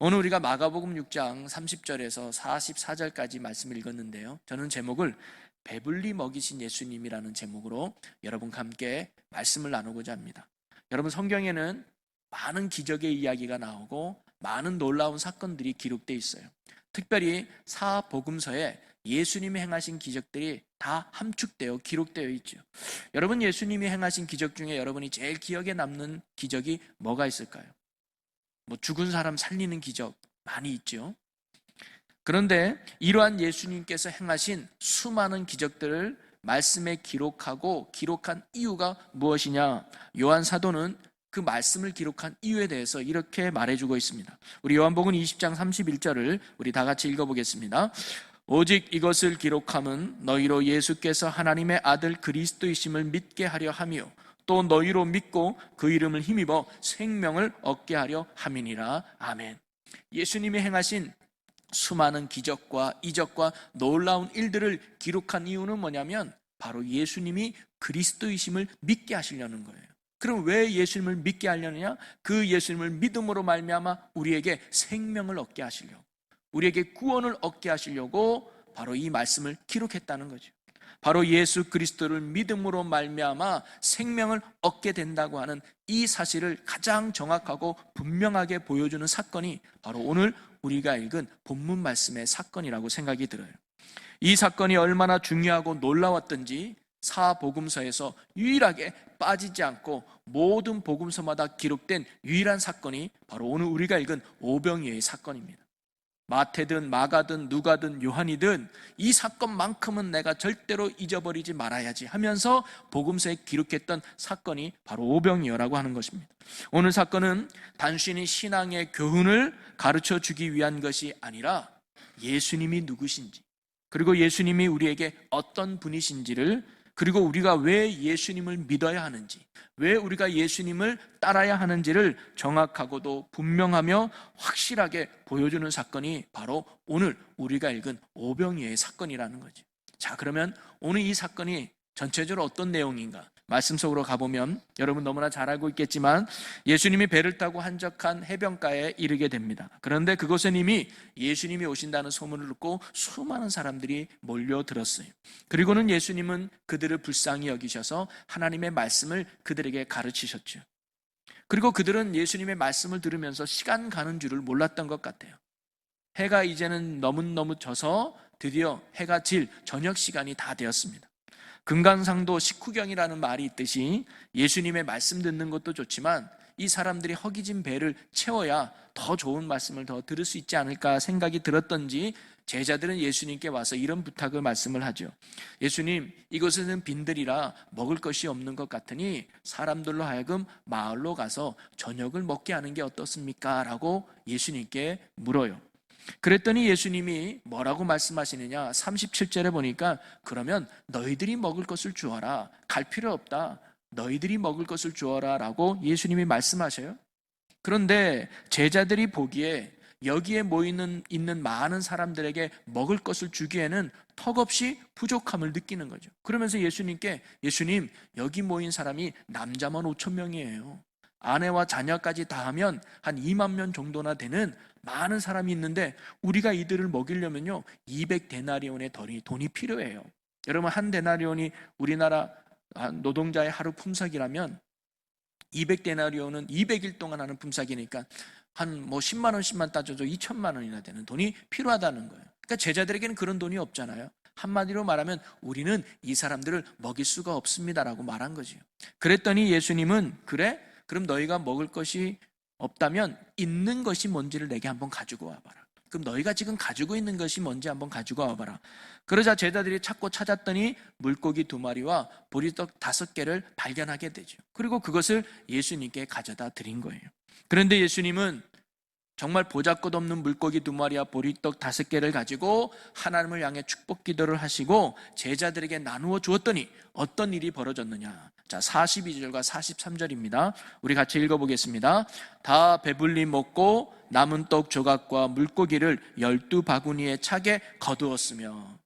오늘 우리가 마가복음 6장 30절에서 44절까지 말씀을 읽었는데요, 저는 제목을 배불리 먹이신 예수님이라는 제목으로 여러분과 함께 말씀을 나누고자 합니다. 여러분, 성경에는 많은 기적의 이야기가 나오고 많은 놀라운 사건들이 기록되어 있어요. 특별히 사복음서에 예수님이 행하신 기적들이 다 함축되어 기록되어 있죠. 여러분, 예수님이 행하신 기적 중에 여러분이 제일 기억에 남는 기적이 뭐가 있을까요? 죽은 사람 살리는 기적 많이 있죠. 그런데 이러한 예수님께서 행하신 수많은 기적들을 말씀에 기록한 이유가 무엇이냐? 요한 사도는 그 말씀을 기록한 이유에 대해서 이렇게 말해주고 있습니다. 우리 요한복음 20장 31절을 우리 다 같이 읽어보겠습니다. 오직 이것을 기록함은 너희로 예수께서 하나님의 아들 그리스도이심을 믿게 하려 함이요 또 너희로 믿고 그 이름을 힘입어 생명을 얻게 하려 함이니라. 아멘. 예수님이 행하신 수많은 기적과 이적과 놀라운 일들을 기록한 이유는 뭐냐면 바로 예수님이 그리스도이심을 믿게 하시려는 거예요. 그럼 왜 예수님을 믿게 하려느냐? 그 예수님을 믿음으로 말미암아 우리에게 생명을 얻게 하시려고, 우리에게 구원을 얻게 하시려고 바로 이 말씀을 기록했다는 거죠. 바로 예수 그리스도를 믿음으로 말미암아 생명을 얻게 된다고 하는 이 사실을 가장 정확하고 분명하게 보여주는 사건이 바로 오늘 우리가 읽은 본문 말씀의 사건이라고 생각이 들어요. 이 사건이 얼마나 중요하고 놀라웠던지 사복음서에서 유일하게 빠지지 않고 모든 복음서마다 기록된 유일한 사건이 바로 오늘 우리가 읽은 오병이어의 사건입니다. 마태든 마가든 누가든 요한이든 이 사건만큼은 내가 절대로 잊어버리지 말아야지 하면서 복음서에 기록했던 사건이 바로 오병이어라고 하는 것입니다. 오늘 사건은 단순히 신앙의 교훈을 가르쳐 주기 위한 것이 아니라 예수님이 누구신지, 그리고 예수님이 우리에게 어떤 분이신지를, 그리고 우리가 왜 예수님을 믿어야 하는지, 왜 우리가 예수님을 따라야 하는지를 정확하고도 분명하며 확실하게 보여주는 사건이 바로 오늘 우리가 읽은 오병이어의 사건이라는 거죠. 자, 그러면 오늘 이 사건이 전체적으로 어떤 내용인가? 말씀 속으로 가보면 여러분 너무나 잘 알고 있겠지만 예수님이 배를 타고 한적한 해변가에 이르게 됩니다. 그런데 그곳엔 이미 예수님이 오신다는 소문을 듣고 수많은 사람들이 몰려들었어요. 그리고는 예수님은 그들을 불쌍히 여기셔서 하나님의 말씀을 그들에게 가르치셨죠. 그리고 그들은 예수님의 말씀을 들으면서 시간 가는 줄을 몰랐던 것 같아요. 해가 이제는 너무너무 져서 드디어 해가 질 저녁 시간이 다 되었습니다. 금강산도 식후경이라는 말이 있듯이 예수님의 말씀 듣는 것도 좋지만 이 사람들이 허기진 배를 채워야 더 좋은 말씀을 더 들을 수 있지 않을까 생각이 들었던지 제자들은 예수님께 와서 이런 부탁을 말씀을 하죠. 예수님, 이곳에는 빈들이라 먹을 것이 없는 것 같으니 사람들로 하여금 마을로 가서 저녁을 먹게 하는 게 어떻습니까? 라고 예수님께 물어요. 그랬더니 예수님이 뭐라고 말씀하시느냐? 37절에 보니까 그러면 너희들이 먹을 것을 주어라. 갈 필요 없다. 너희들이 먹을 것을 주어라 라고 예수님이 말씀하셔요. 그런데 제자들이 보기에 여기에 있는 많은 사람들에게 먹을 것을 주기에는 턱없이 부족함을 느끼는 거죠. 그러면서 예수님께, 예수님, 여기 모인 사람이 남자만 5천 명이에요. 아내와 자녀까지 다 하면 한 2만 명 정도나 되는 많은 사람이 있는데 우리가 이들을 먹이려면요 200데나리온의 돈이 필요해요. 여러분, 한 데나리온이 우리나라 노동자의 하루 품삯이라면 200데나리온은 200일 동안 하는 품삯이니까 한 10만 원씩만 따져도 2천만 원이나 되는 돈이 필요하다는 거예요. 그러니까 제자들에게는 그런 돈이 없잖아요. 한마디로 말하면 우리는 이 사람들을 먹일 수가 없습니다라고 말한 거죠. 그랬더니 예수님은 그래? 그럼 너희가 먹을 것이 없다면 있는 것이 뭔지를 내게 한번 가지고 와봐라. 그럼 너희가 지금 가지고 있는 것이 뭔지 한번 가지고 와봐라. 그러자 제자들이 찾고 찾았더니 물고기 2마리와 보리떡 5개를 발견하게 되죠. 그리고 그것을 예수님께 가져다 드린 거예요. 그런데 예수님은 정말 보잘것없는 물고기 2마리와 보리떡 5개를 가지고 하나님을 향해 축복 기도를 하시고 제자들에게 나누어 주었더니 어떤 일이 벌어졌느냐? 자, 42절과 43절입니다. 우리 같이 읽어보겠습니다. 다 배불리 먹고 남은 떡 조각과 물고기를 12바구니에 차게 거두었으며.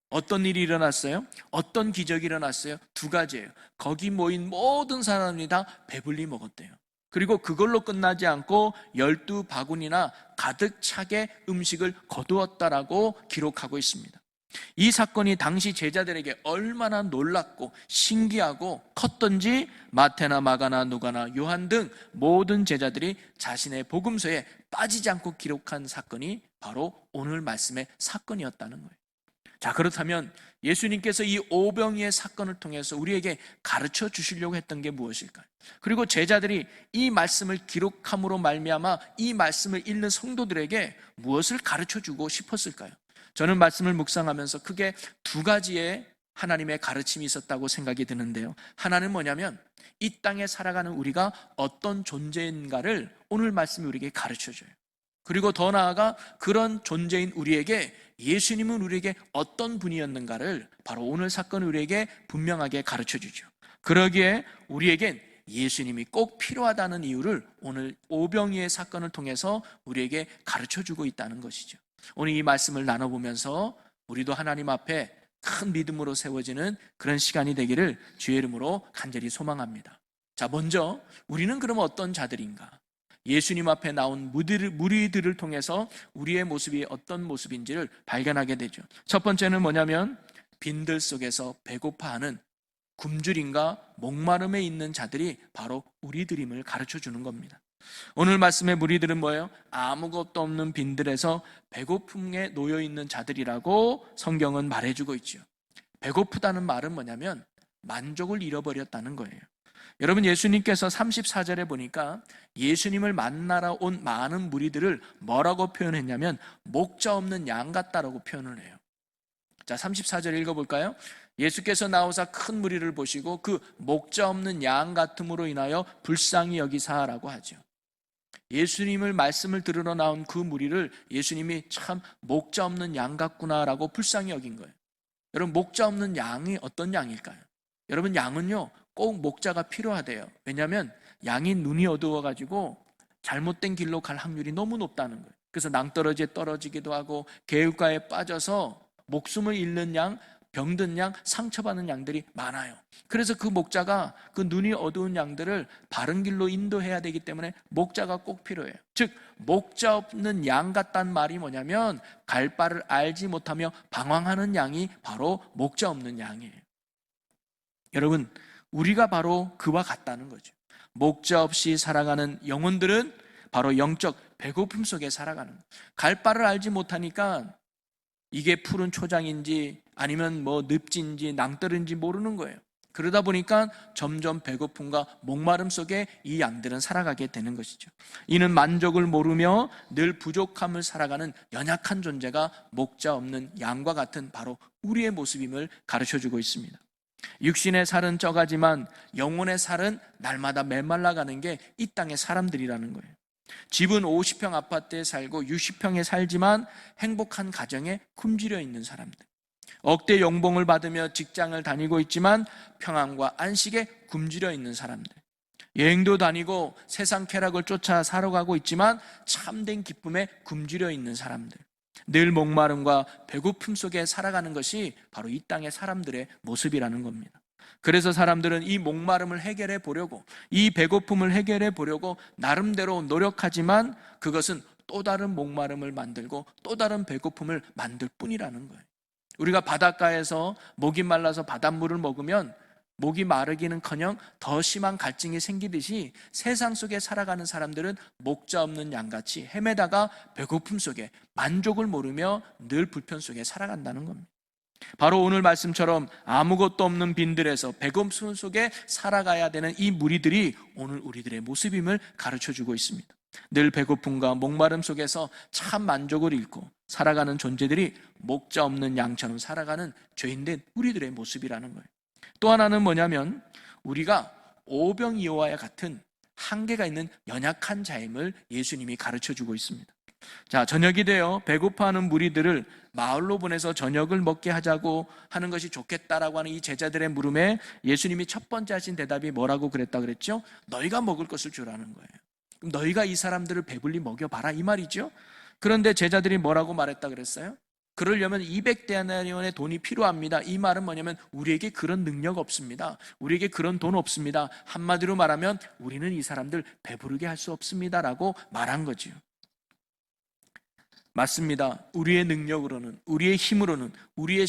어떤 일이 일어났어요? 어떤 기적이 일어났어요? 2가지예요. 거기 모인 모든 사람이 다 배불리 먹었대요. 그리고 그걸로 끝나지 않고 12바구니나 가득 차게 음식을 거두었다라고 기록하고 있습니다. 이 사건이 당시 제자들에게 얼마나 놀랍고 신기하고 컸던지 마태나 마가나 누가나 요한 등 모든 제자들이 자신의 복음서에 빠지지 않고 기록한 사건이 바로 오늘 말씀의 사건이었다는 거예요. 자, 그렇다면 예수님께서 이 오병이의 사건을 통해서 우리에게 가르쳐 주시려고 했던 게 무엇일까요? 그리고 제자들이 이 말씀을 기록함으로 말미암아 이 말씀을 읽는 성도들에게 무엇을 가르쳐 주고 싶었을까요? 저는 말씀을 묵상하면서 크게 두 가지의 하나님의 가르침이 있었다고 생각이 드는데요. 하나는 뭐냐면 이 땅에 살아가는 우리가 어떤 존재인가를 오늘 말씀이 우리에게 가르쳐줘요. 그리고 더 나아가 그런 존재인 우리에게 예수님은 우리에게 어떤 분이었는가를 바로 오늘 사건은 우리에게 분명하게 가르쳐주죠. 그러기에 우리에겐 예수님이 꼭 필요하다는 이유를 오늘 오병이의 사건을 통해서 우리에게 가르쳐주고 있다는 것이죠. 오늘 이 말씀을 나눠보면서 우리도 하나님 앞에 큰 믿음으로 세워지는 그런 시간이 되기를 주의 이름으로 간절히 소망합니다. 자, 먼저 우리는 그럼 어떤 자들인가? 예수님 앞에 나온 무리들을 통해서 우리의 모습이 어떤 모습인지를 발견하게 되죠. 첫 번째는 뭐냐면 빈들 속에서 배고파하는 굶주림과 목마름에 있는 자들이 바로 우리들임을 가르쳐주는 겁니다. 오늘 말씀의 무리들은 뭐예요? 아무것도 없는 빈들에서 배고픔에 놓여있는 자들이라고 성경은 말해주고 있죠. 배고프다는 말은 뭐냐면 만족을 잃어버렸다는 거예요. 여러분, 예수님께서 34절에 보니까 예수님을 만나러 온 많은 무리들을 뭐라고 표현했냐면 목자 없는 양 같다라고 표현을 해요. 자, 34절 읽어볼까요? 예수께서 나오사 큰 무리를 보시고 그 목자 없는 양 같음으로 인하여 불쌍히 여기사라고 하죠. 예수님을 말씀을 들으러 나온 그 무리를 예수님이 참 목자 없는 양 같구나라고 불쌍히 여긴 거예요. 여러분, 목자 없는 양이 어떤 양일까요? 여러분, 양은요 꼭 목자가 필요하대요. 왜냐하면 양이 눈이 어두워가지고 잘못된 길로 갈 확률이 너무 높다는 거예요. 그래서 낭떠러지에 떨어지기도 하고 개울가에 빠져서 목숨을 잃는 양, 병든 양, 상처받는 양들이 많아요. 그래서 그 목자가 그 눈이 어두운 양들을 바른 길로 인도해야 되기 때문에 목자가 꼭 필요해요. 즉 목자 없는 양 같다는 말이 뭐냐면 갈 바를 알지 못하며 방황하는 양이 바로 목자 없는 양이에요. 여러분, 우리가 바로 그와 같다는 거죠. 목자 없이 살아가는 영혼들은 바로 영적 배고픔 속에 살아가는 거예요. 갈 바를 알지 못하니까 이게 푸른 초장인지 아니면 뭐 늪지인지 낭떠러지인지 모르는 거예요. 그러다 보니까 점점 배고픔과 목마름 속에 이 양들은 살아가게 되는 것이죠. 이는 만족을 모르며 늘 부족함을 살아가는 연약한 존재가 목자 없는 양과 같은 바로 우리의 모습임을 가르쳐주고 있습니다. 육신의 살은 쪄가지만 영혼의 살은 날마다 메말라가는 게 이 땅의 사람들이라는 거예요. 집은 50평 아파트에 살고 60평에 살지만 행복한 가정에 굶주려 있는 사람들, 억대 연봉을 받으며 직장을 다니고 있지만 평안과 안식에 굶주려 있는 사람들, 여행도 다니고 세상 쾌락을 쫓아 살아가고 있지만 참된 기쁨에 굶주려 있는 사람들, 늘 목마름과 배고픔 속에 살아가는 것이 바로 이 땅의 사람들의 모습이라는 겁니다. 그래서 사람들은 이 목마름을 해결해 보려고, 이 배고픔을 해결해 보려고 나름대로 노력하지만 그것은 또 다른 목마름을 만들고 또 다른 배고픔을 만들 뿐이라는 거예요. 우리가 바닷가에서 목이 말라서 바닷물을 먹으면 목이 마르기는커녕 더 심한 갈증이 생기듯이 세상 속에 살아가는 사람들은 목자 없는 양같이 헤매다가 배고픔 속에 만족을 모르며 늘 불편 속에 살아간다는 겁니다. 바로 오늘 말씀처럼 아무것도 없는 빈들에서 배고픔 속에 살아가야 되는 이 무리들이 오늘 우리들의 모습임을 가르쳐주고 있습니다. 늘 배고픔과 목마름 속에서 참 만족을 잃고 살아가는 존재들이 목자 없는 양처럼 살아가는 죄인된 우리들의 모습이라는 거예요. 또 하나는 뭐냐면 우리가 오병이어와 같은 한계가 있는 연약한 자임을 예수님이 가르쳐주고 있습니다. 자, 저녁이 되어 배고파하는 무리들을 마을로 보내서 저녁을 먹게 하자고 하는 것이 좋겠다라고 하는 이 제자들의 물음에 예수님이 첫 번째 하신 대답이 뭐라고 그랬다 그랬죠? 너희가 먹을 것을 주라는 거예요. 그럼 너희가 이 사람들을 배불리 먹여봐라 이 말이죠. 그런데 제자들이 뭐라고 말했다 그랬어요? 그러려면 200데나리온의 돈이 필요합니다. 이 말은 뭐냐면 우리에게 그런 능력 없습니다. 우리에게 그런 돈 없습니다. 한마디로 말하면 우리는 이 사람들 배부르게 할 수 없습니다라고 말한 거지요. 맞습니다. 우리의 능력으로는, 우리의 힘으로는, 우리의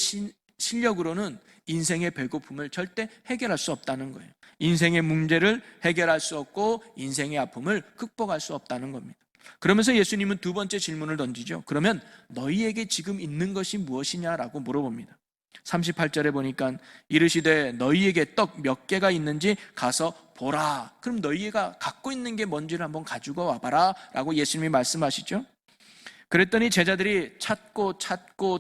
실력으로는 인생의 배고픔을 절대 해결할 수 없다는 거예요. 인생의 문제를 해결할 수 없고 인생의 아픔을 극복할 수 없다는 겁니다. 그러면서 예수님은 두 번째 질문을 던지죠. 그러면 너희에게 지금 있는 것이 무엇이냐라고 물어봅니다. 38절에 보니까 이르시되 너희에게 떡 몇 개가 있는지 가서 보라. 그럼 너희가 갖고 있는 게 뭔지를 한번 가지고 와봐라 라고 예수님이 말씀하시죠. 그랬더니 제자들이 찾고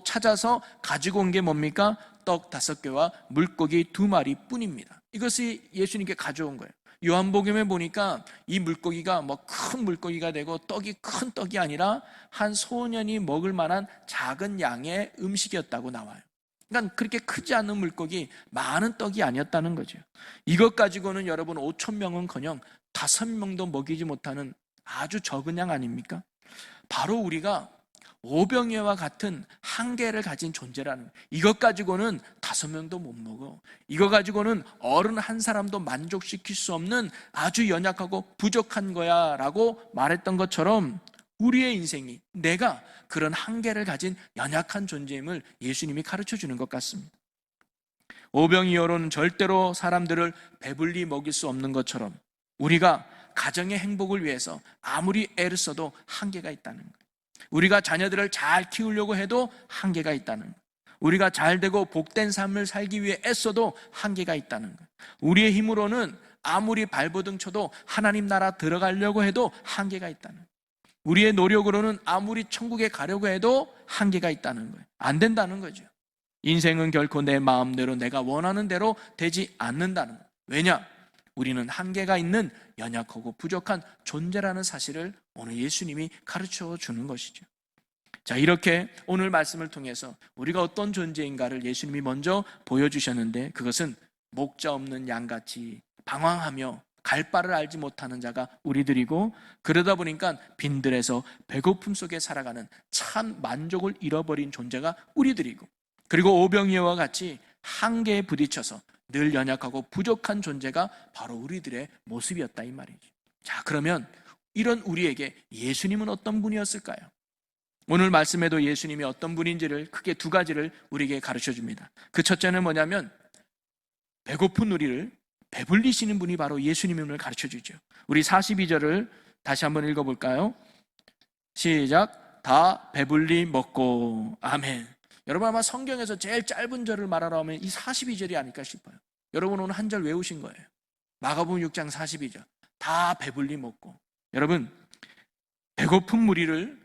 찾아서 가지고 온 게 뭡니까? 떡 5개와 물고기 2마리 뿐입니다. 이것이 예수님께 가져온 거예요. 요한복음에 보니까 이 물고기가 뭐 큰 물고기가 되고 떡이 큰 떡이 아니라 한 소년이 먹을 만한 작은 양의 음식이었다고 나와요. 그러니까 그렇게 크지 않은 물고기, 많은 떡이 아니었다는 거죠. 이것 가지고는 여러분 5,000명은커녕 5명도 먹이지 못하는 아주 적은 양 아닙니까? 바로 우리가 오병이어와 같은 한계를 가진 존재라는 거예요. 이것 가지고는 5명도 못 먹어. 이거 가지고는 어른 한 사람도 만족시킬 수 없는 아주 연약하고 부족한 거야 라고 말했던 것처럼 우리의 인생이, 내가 그런 한계를 가진 연약한 존재임을 예수님이 가르쳐 주는 것 같습니다. 오병이어로는 절대로 사람들을 배불리 먹일 수 없는 것처럼 우리가 가정의 행복을 위해서 아무리 애를 써도 한계가 있다는 거예요. 우리가 자녀들을 잘 키우려고 해도 한계가 있다는 거예요. 우리가 잘되고 복된 삶을 살기 위해 애써도 한계가 있다는 거예요. 우리의 힘으로는 아무리 발버둥 쳐도 하나님 나라 들어가려고 해도 한계가 있다는 거예요. 우리의 노력으로는 아무리 천국에 가려고 해도 한계가 있다는 거예요. 안 된다는 거죠. 인생은 결코 내 마음대로 내가 원하는 대로 되지 않는다는 거예요. 왜냐? 우리는 한계가 있는 연약하고 부족한 존재라는 사실을 오늘 예수님이 가르쳐 주는 것이죠. 자, 이렇게 오늘 말씀을 통해서 우리가 어떤 존재인가를 예수님이 먼저 보여주셨는데, 그것은 목자 없는 양같이 방황하며 갈 바를 알지 못하는 자가 우리들이고, 그러다 보니까 빈들에서 배고픔 속에 살아가는 참 만족을 잃어버린 존재가 우리들이고, 그리고 오병이어와 같이 한계에 부딪혀서 늘 연약하고 부족한 존재가 바로 우리들의 모습이었다 이 말이죠. 자, 그러면 이런 우리에게 예수님은 어떤 분이었을까요? 오늘 말씀에도 예수님이 어떤 분인지를 크게 2가지를 우리에게 가르쳐 줍니다. 그 첫째는 뭐냐면 배고픈 우리를 배불리시는 분이 바로 예수님임을 가르쳐 주죠. 우리 42절을 다시 한번 읽어볼까요? 시작. 다 배불리 먹고. 아멘. 여러분 아마 성경에서 제일 짧은 절을 말하라 하면 이 42절이 아닐까 싶어요. 여러분 오늘 한 절 외우신 거예요. 마가복음 6장 42절. 다 배불리 먹고. 여러분, 배고픈 무리를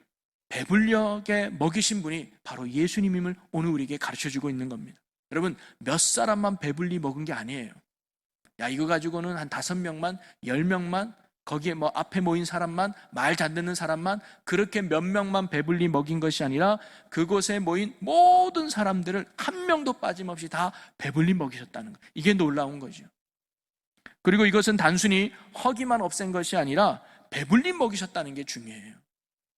배불리게 먹이신 분이 바로 예수님임을 오늘 우리에게 가르쳐주고 있는 겁니다. 여러분, 몇 사람만 배불리 먹은 게 아니에요. 야, 이거 가지고는 한 5명만, 10명만, 거기에 뭐 앞에 모인 사람만, 말 잘 듣는 사람만, 그렇게 몇 명만 배불리 먹인 것이 아니라 그곳에 모인 모든 사람들을 한 명도 빠짐없이 다 배불리 먹이셨다는 거예요. 이게 놀라운 거죠. 그리고 이것은 단순히 허기만 없앤 것이 아니라 배불리 먹이셨다는 게 중요해요.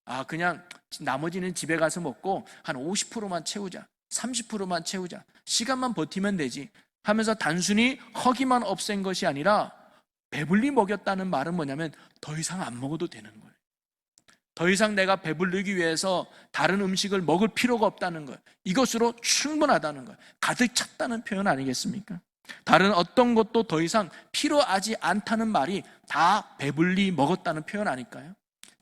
아, 그냥 나머지는 집에 가서 먹고 한 50%만 채우자, 30%만 채우자, 시간만 버티면 되지 하면서 단순히 허기만 없앤 것이 아니라 배불리 먹였다는 말은 뭐냐면 더 이상 안 먹어도 되는 거예요. 더 이상 내가 배부르기 위해서 다른 음식을 먹을 필요가 없다는 거예요. 이것으로 충분하다는 거예요. 가득 찼다는 표현 아니겠습니까? 다른 어떤 것도 더 이상 필요하지 않다는 말이 다 배불리 먹었다는 표현 아닐까요?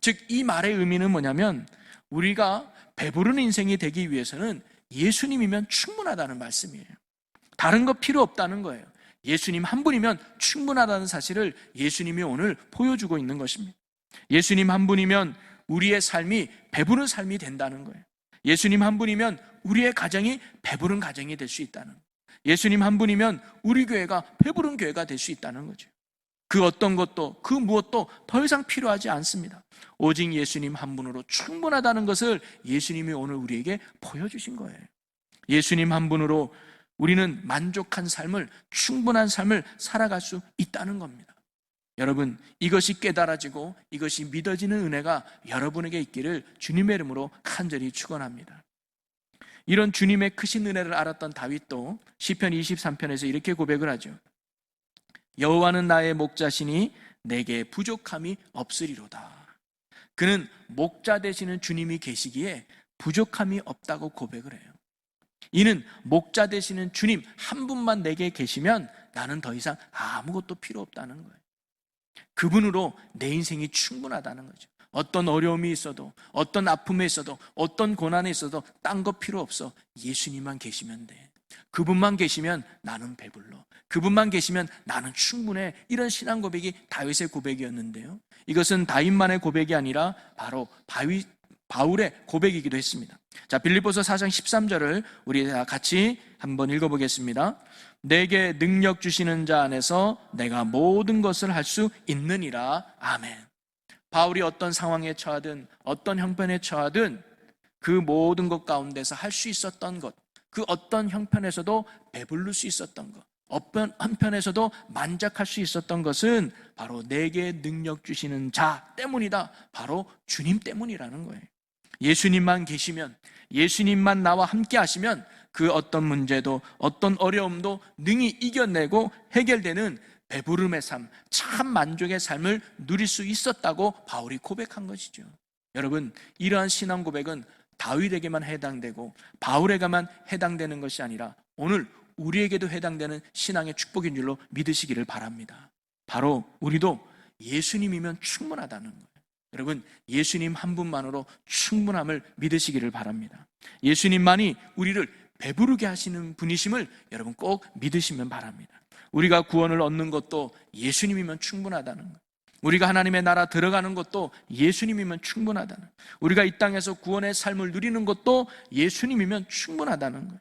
즉, 이 말의 의미는 뭐냐면 우리가 배부른 인생이 되기 위해서는 예수님이면 충분하다는 말씀이에요. 다른 거 필요 없다는 거예요. 예수님 한 분이면 충분하다는 사실을 예수님이 오늘 보여주고 있는 것입니다. 예수님 한 분이면 우리의 삶이 배부른 삶이 된다는 거예요. 예수님 한 분이면 우리의 가정이 배부른 가정이 될 수 있다는 거예요. 예수님 한 분이면 우리 교회가 배부른 교회가 될 수 있다는 거죠. 그 어떤 것도 그 무엇도 더 이상 필요하지 않습니다. 오직 예수님 한 분으로 충분하다는 것을 예수님이 오늘 우리에게 보여주신 거예요. 예수님 한 분으로 우리는 만족한 삶을, 충분한 삶을 살아갈 수 있다는 겁니다. 여러분, 이것이 깨달아지고 이것이 믿어지는 은혜가 여러분에게 있기를 주님의 이름으로 간절히 축원합니다. 이런 주님의 크신 은혜를 알았던 다윗도 시편 23편에서 이렇게 고백을 하죠. 여호와는 나의 목자시니 내게 부족함이 없으리로다. 그는 목자 되시는 주님이 계시기에 부족함이 없다고 고백을 해요. 이는 목자 되시는 주님 한 분만 내게 계시면 나는 더 이상 아무것도 필요 없다는 거예요. 그분으로 내 인생이 충분하다는 거죠. 어떤 어려움이 있어도, 어떤 아픔에 있어도, 어떤 고난에 있어도 딴 거 필요 없어. 예수님만 계시면 돼. 그분만 계시면 나는 배불러. 그분만 계시면 나는 충분해. 이런 신앙 고백이 다윗의 고백이었는데요, 이것은 다윗만의 고백이 아니라 바로 바울의 고백이기도 했습니다. 자, 빌립보서 4장 13절을 우리 같이 한번 읽어보겠습니다. 내게 능력 주시는 자 안에서 내가 모든 것을 할 수 있느니라. 아멘. 바울이 어떤 상황에 처하든 어떤 형편에 처하든 그 모든 것 가운데서 할 수 있었던 것, 그 어떤 형편에서도 배부를 수 있었던 것, 어떤 한편에서도 만족할 수 있었던 것은 바로 내게 능력 주시는 자 때문이다. 바로 주님 때문이라는 거예요. 예수님만 계시면, 예수님만 나와 함께 하시면 그 어떤 문제도 어떤 어려움도 능히 이겨내고 해결되는 배부름의 삶, 참 만족의 삶을 누릴 수 있었다고 바울이 고백한 것이죠. 여러분, 이러한 신앙 고백은 다윗에게만 해당되고 바울에게만 해당되는 것이 아니라 오늘 우리에게도 해당되는 신앙의 축복인 줄로 믿으시기를 바랍니다. 바로 우리도 예수님이면 충분하다는 거예요. 여러분, 예수님 한 분만으로 충분함을 믿으시기를 바랍니다. 예수님만이 우리를 배부르게 하시는 분이심을 여러분 꼭 믿으시면 바랍니다. 우리가 구원을 얻는 것도 예수님이면 충분하다는 것, 우리가 하나님의 나라 들어가는 것도 예수님이면 충분하다는 것, 우리가 이 땅에서 구원의 삶을 누리는 것도 예수님이면 충분하다는 것,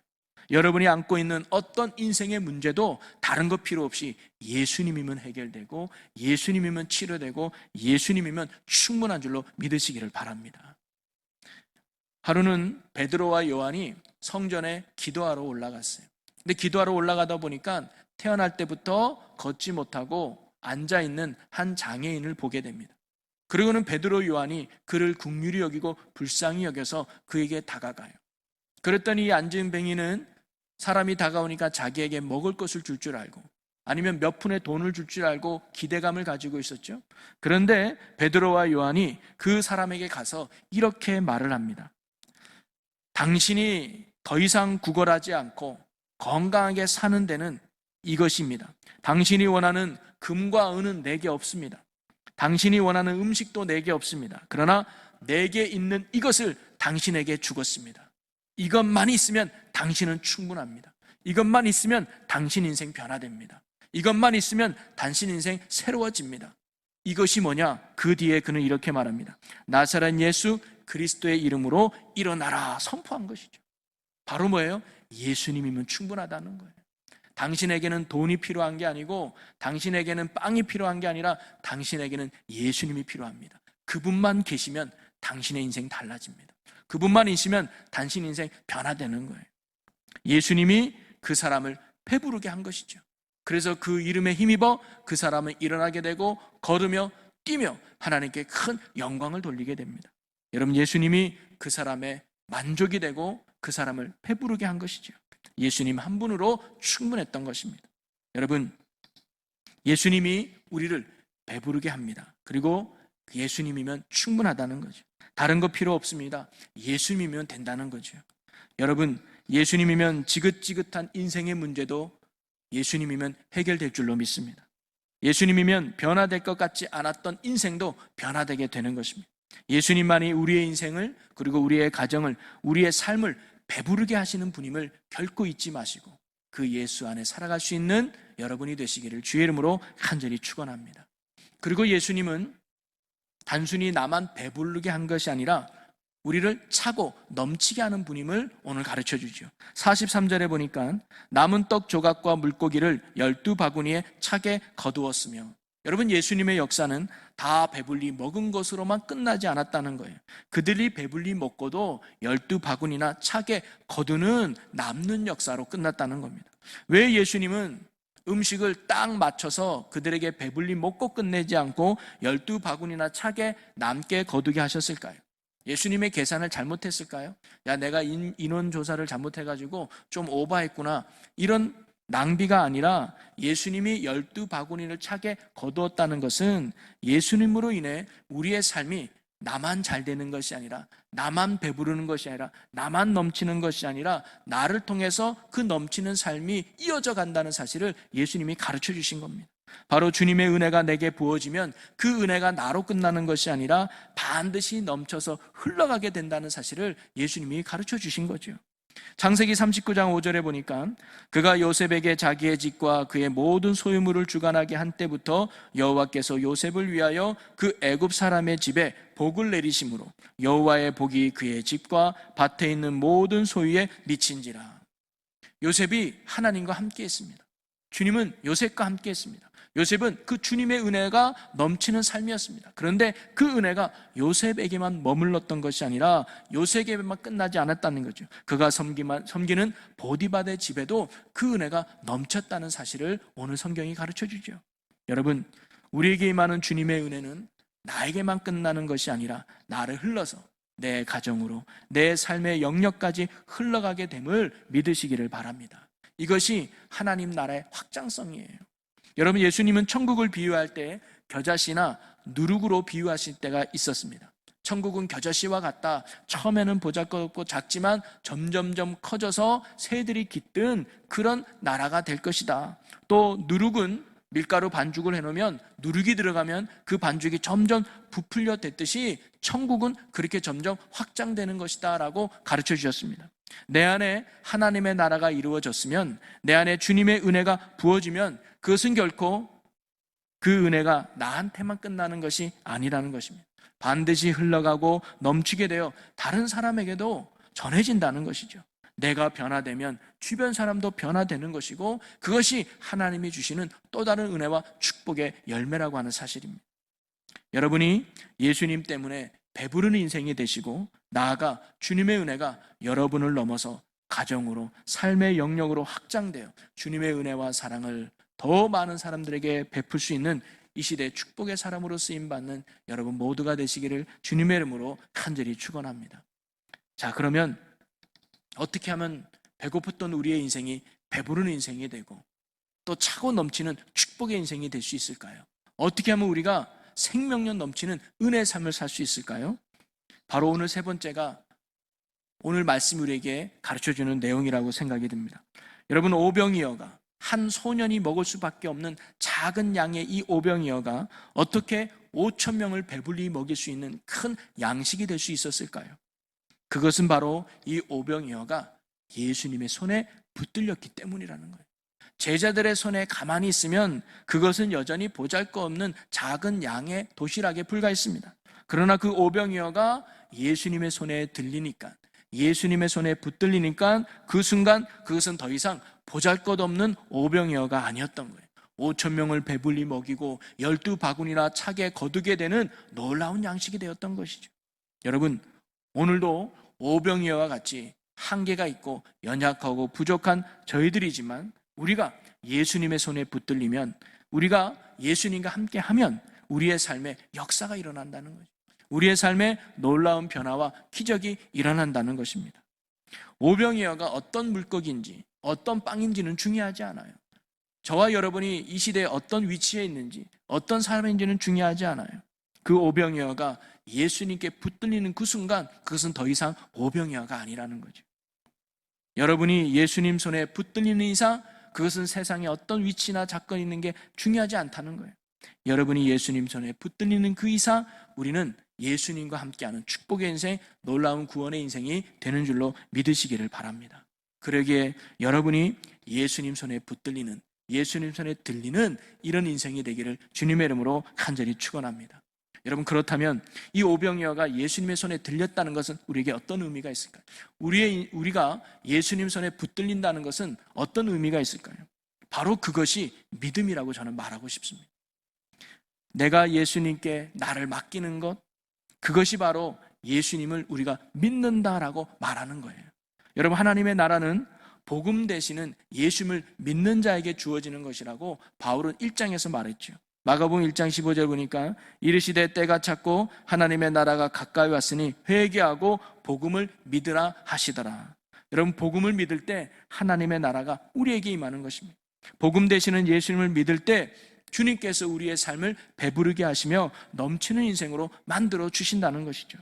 여러분이 안고 있는 어떤 인생의 문제도 다른 것 필요 없이 예수님이면 해결되고 예수님이면 치료되고 예수님이면 충분한 줄로 믿으시기를 바랍니다. 하루는 베드로와 요한이 성전에 기도하러 올라갔어요. 근데 기도하러 올라가다 보니까 태어날 때부터 걷지 못하고 앉아있는 한 장애인을 보게 됩니다. 그리고는 베드로 요한이 그를 긍휼히 여기고 불쌍히 여겨서 그에게 다가가요. 그랬더니 이 안진뱅이는 사람이 다가오니까 자기에게 먹을 것을 줄 줄 알고 아니면 몇 푼의 돈을 줄 줄 알고 기대감을 가지고 있었죠. 그런데 베드로와 요한이 그 사람에게 가서 이렇게 말을 합니다. 당신이 더 이상 구걸하지 않고 건강하게 사는 데는 이것입니다. 당신이 원하는 금과 은은 내게 없습니다. 당신이 원하는 음식도 내게 없습니다. 그러나 내게 있는 이것을 당신에게 주었습니다. 이것만 있으면 당신은 충분합니다. 이것만 있으면 당신 인생 변화됩니다. 이것만 있으면 당신 인생 새로워집니다. 이것이 뭐냐? 그 뒤에 그는 이렇게 말합니다. 나사렛 예수 그리스도의 이름으로 일어나라 선포한 것이죠. 바로 뭐예요? 예수님이면 충분하다는 거예요. 당신에게는 돈이 필요한 게 아니고 당신에게는 빵이 필요한 게 아니라 당신에게는 예수님이 필요합니다. 그분만 계시면 당신의 인생 달라집니다. 그분만 있으면 당신 인생 변화되는 거예요. 예수님이 그 사람을 배부르게 한 것이죠. 그래서 그 이름에 힘입어 그 사람은 일어나게 되고 걸으며 뛰며 하나님께 큰 영광을 돌리게 됩니다. 여러분, 예수님이 그 사람의 만족이 되고 그 사람을 배부르게 한 것이죠. 예수님 한 분으로 충분했던 것입니다. 여러분, 예수님이 우리를 배부르게 합니다. 그리고 예수님이면 충분하다는 거죠. 다른 거 필요 없습니다. 예수님이면 된다는 거죠. 여러분, 예수님이면 지긋지긋한 인생의 문제도 예수님이면 해결될 줄로 믿습니다. 예수님이면 변화될 것 같지 않았던 인생도 변화되게 되는 것입니다. 예수님만이 우리의 인생을, 그리고 우리의 가정을, 우리의 삶을 배부르게 하시는 분임을 결코 잊지 마시고 그 예수 안에 살아갈 수 있는 여러분이 되시기를 주의 이름으로 간절히 축원합니다. 그리고 예수님은 단순히 나만 배부르게 한 것이 아니라 우리를 차고 넘치게 하는 분임을 오늘 가르쳐 주죠. 43절에 보니까 남은 떡 조각과 물고기를 12바구니에 차게 거두었으며, 여러분, 예수님의 역사는 다 배불리 먹은 것으로만 끝나지 않았다는 거예요. 그들이 배불리 먹고도 12바구니나 차게 거두는 남는 역사로 끝났다는 겁니다. 왜 예수님은 음식을 딱 맞춰서 그들에게 배불리 먹고 끝내지 않고 12바구니나 차게 남게 거두게 하셨을까요? 예수님의 계산을 잘못했을까요? 야, 내가 인원 조사를 잘못해가지고 좀 오버했구나, 이런 낭비가 아니라 예수님이 12바구니를 차게 거두었다는 것은 예수님으로 인해 우리의 삶이 나만 잘 되는 것이 아니라, 나만 배부르는 것이 아니라, 나만 넘치는 것이 아니라 나를 통해서 그 넘치는 삶이 이어져 간다는 사실을 예수님이 가르쳐 주신 겁니다. 바로 주님의 은혜가 내게 부어지면 그 은혜가 나로 끝나는 것이 아니라 반드시 넘쳐서 흘러가게 된다는 사실을 예수님이 가르쳐 주신 거죠. 창세기 39장 5절에 보니까 그가 요셉에게 자기의 집과 그의 모든 소유물을 주관하게 한 때부터 여호와께서 요셉을 위하여 그 애굽 사람의 집에 복을 내리심으로 여호와의 복이 그의 집과 밭에 있는 모든 소유에 미친지라. 요셉이 하나님과 함께 했습니다. 주님은 요셉과 함께 했습니다. 요셉은 그 주님의 은혜가 넘치는 삶이었습니다. 그런데 그 은혜가 요셉에게만 머물렀던 것이 아니라 요셉에게만 끝나지 않았다는 거죠. 그가 섬기는 보디바의 집에도 그 은혜가 넘쳤다는 사실을 오늘 성경이 가르쳐 주죠. 여러분, 우리에게 임하는 주님의 은혜는 나에게만 끝나는 것이 아니라 나를 흘러서 내 가정으로, 내 삶의 영역까지 흘러가게 됨을 믿으시기를 바랍니다. 이것이 하나님 나라의 확장성이에요. 여러분, 예수님은 천국을 비유할 때 겨자씨나 누룩으로 비유하실 때가 있었습니다. 천국은 겨자씨와 같다. 처음에는 보잘것없고 작지만 점점점 커져서 새들이 깃든 그런 나라가 될 것이다. 또 누룩은 밀가루 반죽을 해놓으면 누룩이 들어가면 그 반죽이 점점 부풀려 댔듯이 천국은 그렇게 점점 확장되는 것이다 라고 가르쳐 주셨습니다. 내 안에 하나님의 나라가 이루어졌으면, 내 안에 주님의 은혜가 부어지면 그것은 결코 그 은혜가 나한테만 끝나는 것이 아니라는 것입니다. 반드시 흘러가고 넘치게 되어 다른 사람에게도 전해진다는 것이죠. 내가 변화되면 주변 사람도 변화되는 것이고, 그것이 하나님이 주시는 또 다른 은혜와 축복의 열매라고 하는 사실입니다. 여러분이 예수님 때문에 배부른 인생이 되시고, 나아가 주님의 은혜가 여러분을 넘어서 가정으로, 삶의 영역으로 확장되어 주님의 은혜와 사랑을 더 많은 사람들에게 베풀 수 있는 이 시대의 축복의 사람으로 쓰임받는 여러분 모두가 되시기를 주님의 이름으로 간절히 축원합니다. 자, 그러면 어떻게 하면 배고팠던 우리의 인생이 배부른 인생이 되고 또 차고 넘치는 축복의 인생이 될 수 있을까요? 어떻게 하면 우리가 생명력 넘치는 은혜의 삶을 살 수 있을까요? 바로 오늘 세 번째가 오늘 말씀이 우리에게 가르쳐주는 내용이라고 생각이 듭니다. 여러분, 오병이어가, 한 소년이 먹을 수밖에 없는 작은 양의 이 오병이어가 어떻게 5천 명을 배불리 먹일 수 있는 큰 양식이 될 수 있었을까요? 그것은 바로 이 오병이어가 예수님의 손에 붙들렸기 때문이라는 거예요. 제자들의 손에 가만히 있으면 그것은 여전히 보잘것없는 작은 양의 도시락에 불과했습니다. 그러나 그 오병이어가 예수님의 손에 들리니까, 예수님의 손에 붙들리니까 그 순간 그것은 더 이상 보잘것없는 오병이어가 아니었던 거예요. 5천 명을 배불리 먹이고 12바구니나 차게 거두게 되는 놀라운 양식이 되었던 것이죠. 여러분, 오늘도 오병이어와 같이 한계가 있고 연약하고 부족한 저희들이지만 우리가 예수님의 손에 붙들리면, 우리가 예수님과 함께하면 우리의 삶에 역사가 일어난다는 거죠. 우리의 삶에 놀라운 변화와 기적이 일어난다는 것입니다. 오병이어가 어떤 물고기인지 어떤 빵인지는 중요하지 않아요. 저와 여러분이 이 시대에 어떤 위치에 있는지 어떤 사람인지는 중요하지 않아요. 그 오병이어가 예수님께 붙들리는 그 순간 그것은 더 이상 오병이어가 아니라는 거죠. 여러분이 예수님 손에 붙들리는 이상 그것은 세상에 어떤 위치나 사건이 있는 게 중요하지 않다는 거예요. 여러분이 예수님 손에 붙들리는 그 이상 우리는 예수님과 함께하는 축복의 인생, 놀라운 구원의 인생이 되는 줄로 믿으시기를 바랍니다. 그러기에 여러분이 예수님 손에 붙들리는, 예수님 손에 들리는 이런 인생이 되기를 주님의 이름으로 간절히 축원합니다. 여러분, 그렇다면 이 오병이어가 예수님의 손에 들렸다는 것은 우리에게 어떤 의미가 있을까요? 우리가 예수님 손에 붙들린다는 것은 어떤 의미가 있을까요? 바로 그것이 믿음이라고 저는 말하고 싶습니다. 내가 예수님께 나를 맡기는 것, 그것이 바로 예수님을 우리가 믿는다라고 말하는 거예요. 여러분, 하나님의 나라는 복음 되시는 예수님을 믿는 자에게 주어지는 것이라고 바울은 1장에서 말했죠. 마가복음 1장 15절 보니까 이르시되 때가 찼고 하나님의 나라가 가까이 왔으니 회개하고 복음을 믿으라 하시더라. 여러분, 복음을 믿을 때 하나님의 나라가 우리에게 임하는 것입니다. 복음 되시는 예수님을 믿을 때 주님께서 우리의 삶을 배부르게 하시며 넘치는 인생으로 만들어 주신다는 것이죠.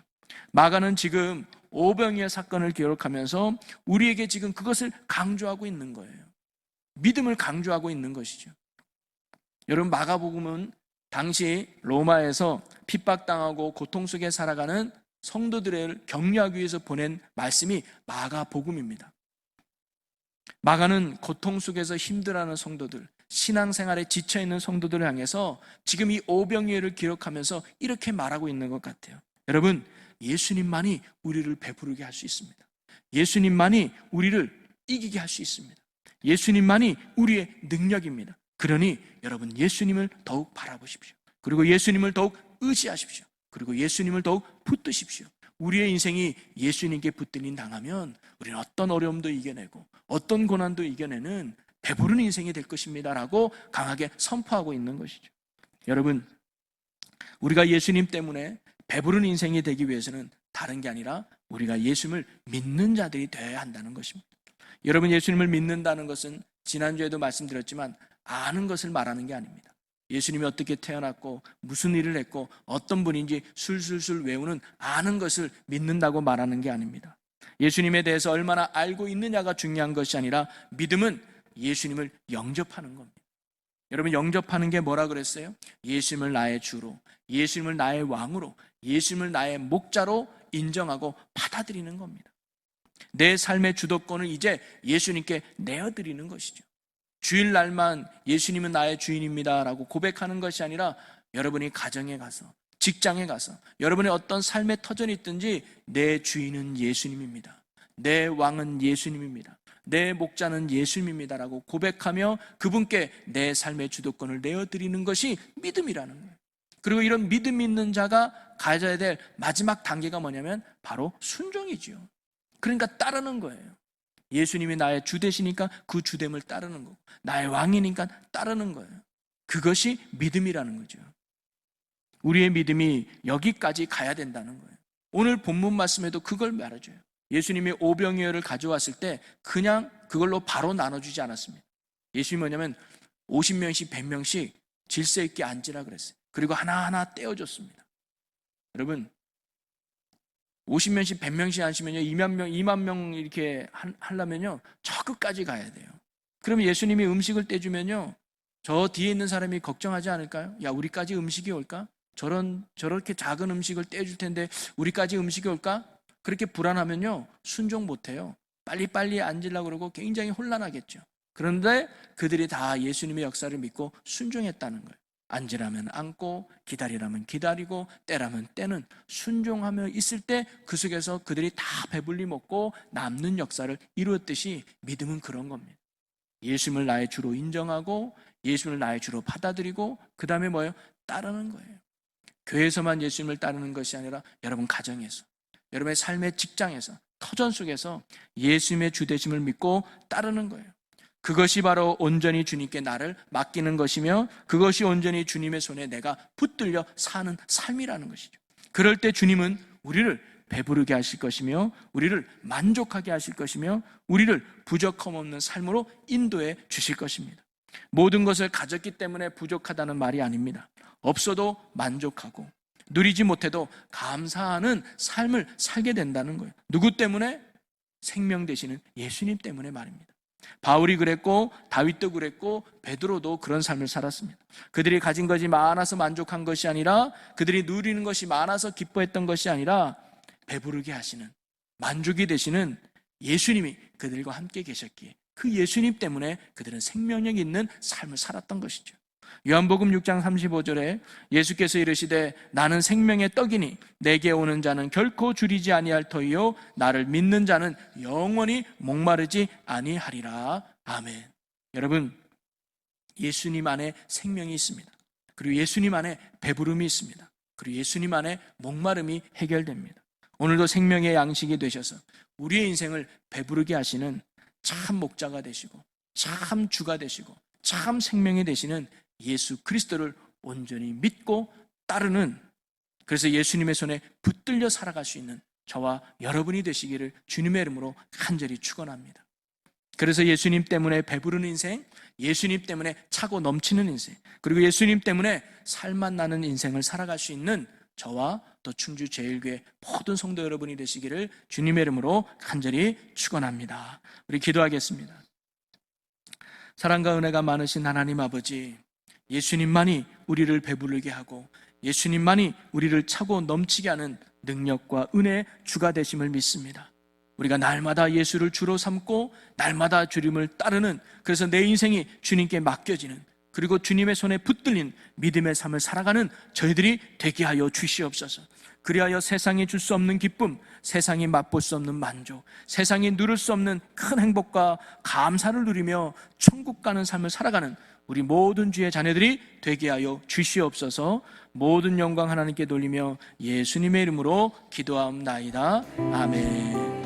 마가는 지금 오병이어 사건을 기록하면서 우리에게 지금 그것을 강조하고 있는 거예요. 믿음을 강조하고 있는 것이죠. 여러분, 마가복음은 당시 로마에서 핍박당하고 고통 속에 살아가는 성도들을 격려하기 위해서 보낸 말씀이 마가복음입니다. 마가는 고통 속에서 힘들어하는 성도들, 신앙생활에 지쳐있는 성도들을 향해서 지금 이 오병이어를 기록하면서 이렇게 말하고 있는 것 같아요. 여러분, 예수님만이 우리를 배부르게 할 수 있습니다. 예수님만이 우리를 이기게 할 수 있습니다. 예수님만이 우리의 능력입니다. 그러니 여러분, 예수님을 더욱 바라보십시오. 그리고 예수님을 더욱 의지하십시오. 그리고 예수님을 더욱 붙드십시오. 우리의 인생이 예수님께 붙들림 당하면 우리는 어떤 어려움도 이겨내고 어떤 고난도 이겨내는 배부른 인생이 될 것입니다 라고 강하게 선포하고 있는 것이죠. 여러분, 우리가 예수님 때문에 배부른 인생이 되기 위해서는 다른 게 아니라 우리가 예수님을 믿는 자들이 되어야 한다는 것입니다. 여러분, 예수님을 믿는다는 것은 지난주에도 말씀드렸지만 아는 것을 말하는 게 아닙니다. 예수님이 어떻게 태어났고 무슨 일을 했고 어떤 분인지 술술술 외우는 아는 것을 믿는다고 말하는 게 아닙니다. 예수님에 대해서 얼마나 알고 있느냐가 중요한 것이 아니라 믿음은 예수님을 영접하는 겁니다. 여러분, 영접하는 게 뭐라 그랬어요? 예수님을 나의 주로, 예수님을 나의 왕으로, 예수님을 나의 목자로 인정하고 받아들이는 겁니다. 내 삶의 주도권을 이제 예수님께 내어드리는 것이죠. 주일날만 예수님은 나의 주인입니다 라고 고백하는 것이 아니라 여러분이 가정에 가서, 직장에 가서, 여러분의 어떤 삶의 터전이 있든지 내 주인은 예수님입니다. 내 왕은 예수님입니다. 내 목자는 예수님입니다 라고 고백하며 그분께 내 삶의 주도권을 내어드리는 것이 믿음이라는 거예요. 그리고 이런 믿음 있는 자가 가져야 될 마지막 단계가 뭐냐면 바로 순종이지요. 그러니까 따르는 거예요. 예수님이 나의 주 되시니까 그 주됨을 따르는 거고, 나의 왕이니까 따르는 거예요. 그것이 믿음이라는 거죠. 우리의 믿음이 여기까지 가야 된다는 거예요. 오늘 본문 말씀에도 그걸 말해줘요. 예수님이 오병이어를 가져왔을 때 그냥 그걸로 바로 나눠주지 않았습니다. 예수님이 뭐냐면 50명씩 100명씩 질서 있게 앉으라 그랬어요. 그리고 하나하나 떼어줬습니다. 여러분, 50명씩 100명씩 앉으면요 2만 명 이렇게 하려면요 저 끝까지 가야 돼요. 그러면 예수님이 음식을 떼주면요 저 뒤에 있는 사람이 걱정하지 않을까요? 야, 우리까지 음식이 올까? 저렇게 작은 음식을 떼줄 텐데 우리까지 음식이 올까? 그렇게 불안하면요 순종 못해요. 빨리빨리 앉으려고 그러고 굉장히 혼란하겠죠. 그런데 그들이 다 예수님의 역사를 믿고 순종했다는 거예요. 앉으라면 앉고 기다리라면 기다리고 떼라면 떼는 순종하며 있을 때 그 속에서 그들이 다 배불리 먹고 남는 역사를 이루었듯이 믿음은 그런 겁니다. 예수님을 나의 주로 인정하고 예수님을 나의 주로 받아들이고 그 다음에 뭐예요? 따르는 거예요. 교회에서만 예수님을 따르는 것이 아니라 여러분 가정에서, 여러분의 삶의 직장에서, 터전 속에서 예수님의 주 되심을 믿고 따르는 거예요. 그것이 바로 온전히 주님께 나를 맡기는 것이며 그것이 온전히 주님의 손에 내가 붙들려 사는 삶이라는 것이죠. 그럴 때 주님은 우리를 배부르게 하실 것이며 우리를 만족하게 하실 것이며 우리를 부족함 없는 삶으로 인도해 주실 것입니다. 모든 것을 가졌기 때문에 부족하다는 말이 아닙니다. 없어도 만족하고 누리지 못해도 감사하는 삶을 살게 된다는 거예요. 누구 때문에? 생명 되시는 예수님 때문에 말입니다. 바울이 그랬고 다윗도 그랬고 베드로도 그런 삶을 살았습니다. 그들이 가진 것이 많아서 만족한 것이 아니라 그들이 누리는 것이 많아서 기뻐했던 것이 아니라 배부르게 하시는 만족이 되시는 예수님이 그들과 함께 계셨기에 그 예수님 때문에 그들은 생명력 있는 삶을 살았던 것이죠. 요한복음 6장 35절에 예수께서 이르시되 나는 생명의 떡이니 내게 오는 자는 결코 줄이지 아니할 터이요 나를 믿는 자는 영원히 목마르지 아니하리라. 아멘. 여러분, 예수님 안에 생명이 있습니다. 그리고 예수님 안에 배부름이 있습니다. 그리고 예수님 안에 목마름이 해결됩니다. 오늘도 생명의 양식이 되셔서 우리의 인생을 배부르게 하시는 참 목자가 되시고 참 주가 되시고 참 생명이 되시는 예수 그리스도를 온전히 믿고 따르는, 그래서 예수님의 손에 붙들려 살아갈 수 있는 저와 여러분이 되시기를 주님의 이름으로 간절히 축원합니다. 그래서 예수님 때문에 배부르는 인생, 예수님 때문에 차고 넘치는 인생, 그리고 예수님 때문에 살맛 나는 인생을 살아갈 수 있는 저와 또 충주 제일교회 모든 성도 여러분이 되시기를 주님의 이름으로 간절히 축원합니다. 우리 기도하겠습니다. 사랑과 은혜가 많으신 하나님 아버지, 예수님만이 우리를 배부르게 하고 예수님만이 우리를 차고 넘치게 하는 능력과 은혜의 주가 되심을 믿습니다. 우리가 날마다 예수를 주로 삼고 날마다 주님을 따르는, 그래서 내 인생이 주님께 맡겨지는, 그리고 주님의 손에 붙들린 믿음의 삶을 살아가는 저희들이 되게 하여 주시옵소서. 그리하여 세상이 줄 수 없는 기쁨, 세상이 맛볼 수 없는 만족, 세상이 누릴 수 없는 큰 행복과 감사를 누리며 천국 가는 삶을 살아가는 우리 모든 주의 자녀들이 되게 하여 주시옵소서. 모든 영광 하나님께 돌리며 예수님의 이름으로 기도하옵나이다. 아멘.